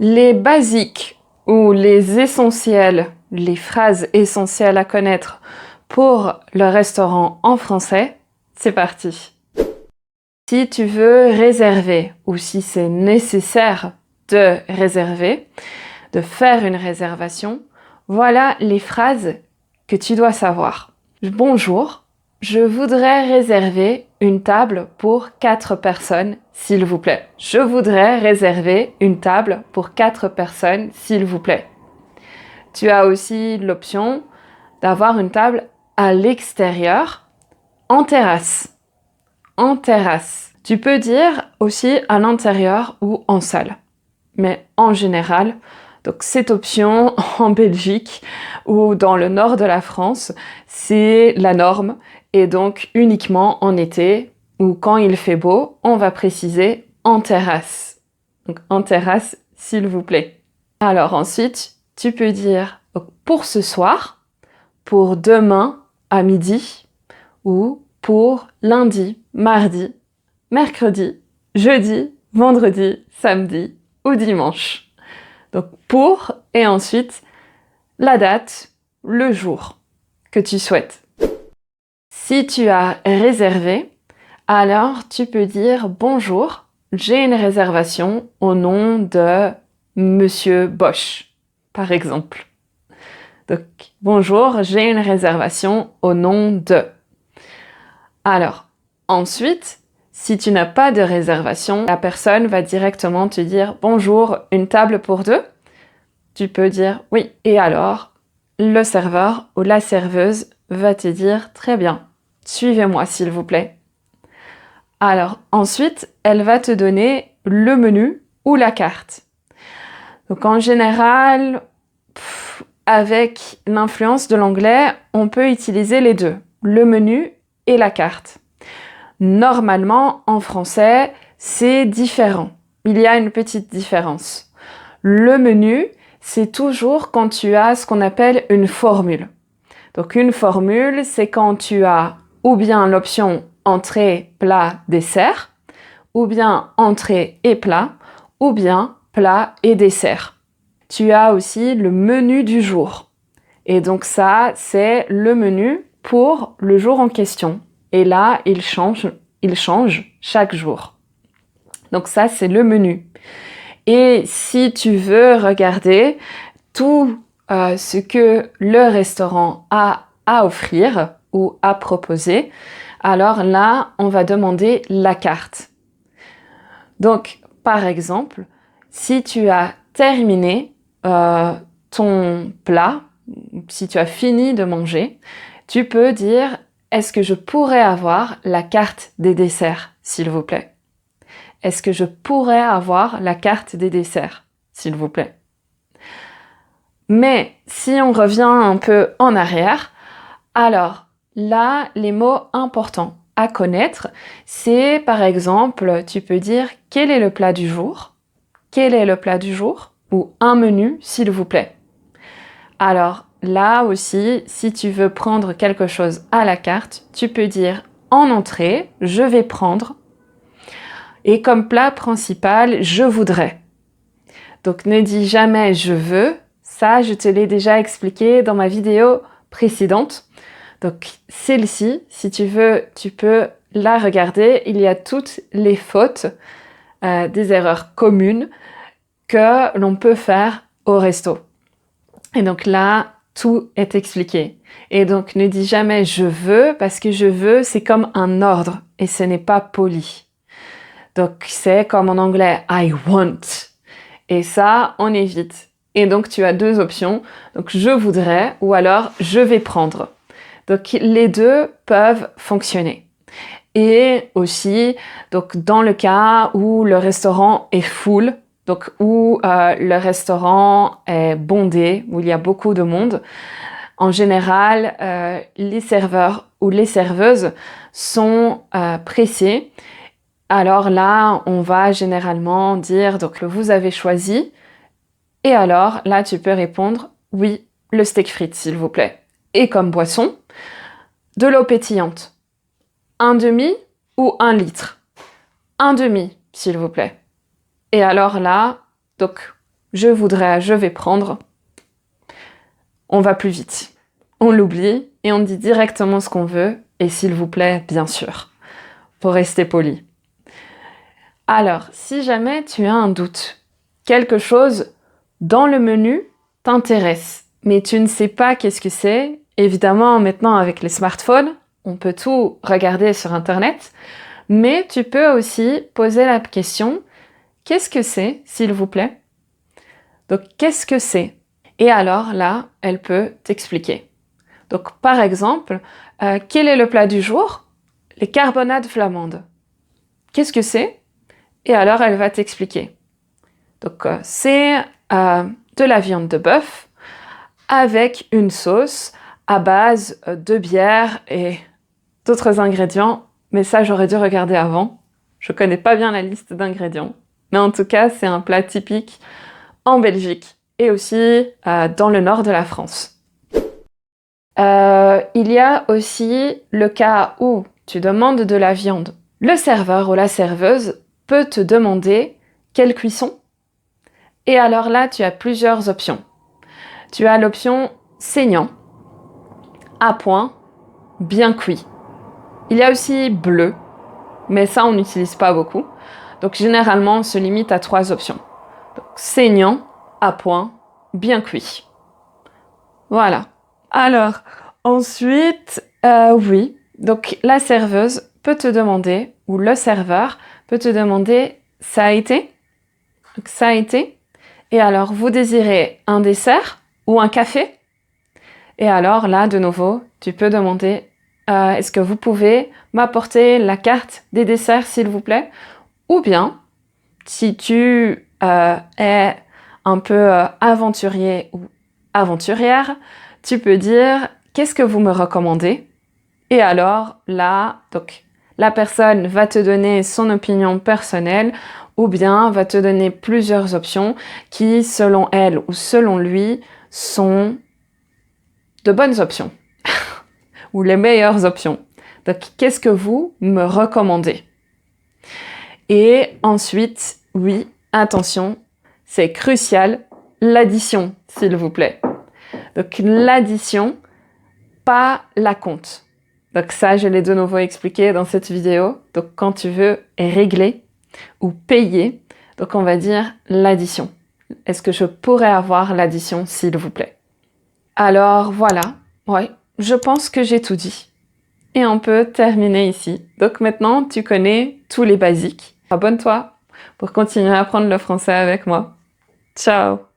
Les basiques ou les essentiels, les phrases essentielles à connaître pour le restaurant en français, c'est parti. Si tu veux réserver ou si c'est nécessaire de réserver, de faire une réservation, voilà les phrases que tu dois savoir. Bonjour, je voudrais réserver une table pour 4 personnes, s'il vous plaît. Je voudrais réserver une table pour 4 personnes, s'il vous plaît. Tu as aussi l'option d'avoir une table à l'extérieur, en terrasse. En terrasse. Tu peux dire aussi à l'intérieur ou en salle. Mais en général, donc cette option en Belgique ou dans le nord de la France, c'est la norme et donc uniquement en été ou quand il fait beau, on va préciser en terrasse. Donc en terrasse, s'il vous plaît. Alors ensuite, tu peux dire pour ce soir, pour demain à midi ou pour lundi, mardi, mercredi, jeudi, vendredi, samedi ou dimanche. Donc pour et ensuite la date, le jour que tu souhaites. Si tu as réservé, alors tu peux dire bonjour, j'ai une réservation au nom de Monsieur Bosch, par exemple. Donc bonjour, j'ai une réservation au nom de. Alors ensuite, si tu n'as pas de réservation, la personne va directement te dire bonjour, une table pour deux. Tu peux dire oui. Et alors, le serveur ou la serveuse va te dire très bien, suivez-moi s'il vous plaît. Alors ensuite, elle va te donner le menu ou la carte. Donc en général, avec l'influence de l'anglais, on peut utiliser les deux, le menu et la carte. Normalement, en français, c'est différent. Il y a une petite différence. Le menu, c'est toujours quand tu as ce qu'on appelle une formule. Donc une formule, c'est quand tu as ou bien l'option entrée, plat, dessert, ou bien entrée et plat, ou bien plat et dessert. Tu as aussi le menu du jour. Et donc ça, c'est le menu pour le jour en question. Et là, il change chaque jour. Donc ça, c'est le menu. Et si tu veux regarder tout ce que le restaurant a à offrir ou à proposer, alors là, on va demander la carte. Donc, par exemple, si tu as terminé ton plat, si tu as fini de manger, tu peux dire « Est-ce que je pourrais avoir la carte des desserts, s'il vous plaît ?» Est-ce que je pourrais avoir la carte des desserts, s'il vous plaît? Mais si on revient un peu en arrière, alors là, les mots importants à connaître, c'est par exemple, tu peux dire quel est le plat du jour? Quel est le plat du jour? Ou un menu, s'il vous plaît. Alors là aussi, si tu veux prendre quelque chose à la carte, tu peux dire en entrée, je vais prendre. Et comme plat principal, je voudrais. Donc ne dis jamais je veux. Ça, je te l'ai déjà expliqué dans ma vidéo précédente. Donc celle-ci, si tu veux, tu peux la regarder. Il y a toutes les fautes, des erreurs communes que l'on peut faire au resto. Et donc là, tout est expliqué. Et donc ne dis jamais je veux parce que je veux, c'est comme un ordre et ce n'est pas poli. Donc c'est comme en anglais I want. Et ça, on évite. Et donc tu as deux options. Donc je voudrais ou alors je vais prendre. Donc les deux peuvent fonctionner. Et aussi, donc dans le cas où le restaurant est full, donc où le restaurant est bondé, où il y a beaucoup de monde, en général, les serveurs ou les serveuses sont pressés. Alors là, on va généralement dire, donc vous avez choisi, et alors là, tu peux répondre, oui, le steak frites, s'il vous plaît. Et comme boisson, de l'eau pétillante. Un demi ou un litre? Un demi, s'il vous plaît. Et alors là, donc, je voudrais, je vais prendre, on va plus vite. On l'oublie et on dit directement ce qu'on veut, et s'il vous plaît, bien sûr, pour rester poli. Alors, si jamais tu as un doute, quelque chose dans le menu t'intéresse, mais tu ne sais pas qu'est-ce que c'est, évidemment, maintenant avec les smartphones, on peut tout regarder sur Internet, mais tu peux aussi poser la question « Qu'est-ce que c'est, s'il vous plaît ?» Donc, qu'est-ce que c'est? Et alors là, elle peut t'expliquer. Donc, par exemple, quel est le plat du jour? Les carbonades flamandes. Qu'est-ce que c'est? Et alors, elle va t'expliquer. Donc, c'est de la viande de bœuf avec une sauce à base de bière et d'autres ingrédients. Mais ça, j'aurais dû regarder avant. Je connais pas bien la liste d'ingrédients. Mais en tout cas, c'est un plat typique en Belgique et aussi dans le nord de la France. Il y a aussi le cas où tu demandes de la viande. Le serveur ou la serveuse peut te demander quelle cuisson. Et alors là, tu as plusieurs options. Tu as l'option saignant, à point, bien cuit. Il y a aussi bleu, mais ça, on n'utilise pas beaucoup. Donc, généralement, on se limite à 3 options. Donc, saignant, à point, bien cuit. Voilà. Alors, ensuite, oui. Donc, la serveuse peut te demander, ou le serveur peut te demander, ça a été? Donc, ça a été. Et alors, vous désirez un dessert ou un café? Et alors, là, de nouveau, tu peux demander, est-ce que vous pouvez m'apporter la carte des desserts, s'il vous plaît? Ou bien, si tu es un peu aventurier ou aventurière, tu peux dire, qu'est-ce que vous me recommandez? Et alors, là, donc, la personne va te donner son opinion personnelle ou bien va te donner plusieurs options qui, selon elle ou selon lui, sont de bonnes options ou les meilleures options. Donc, qu'est-ce que vous me recommandez? Et ensuite, oui, attention, c'est crucial, l'addition, s'il vous plaît. Donc, l'addition, pas la compte. Donc ça, je l'ai de nouveau expliqué dans cette vidéo. Donc, quand tu veux régler ou payer, donc on va dire l'addition. Est-ce que je pourrais avoir l'addition, s'il vous plaît? Alors, voilà. Ouais, je pense que j'ai tout dit. Et on peut terminer ici. Donc maintenant, tu connais tous les basiques. Abonne-toi pour continuer à apprendre le français avec moi. Ciao!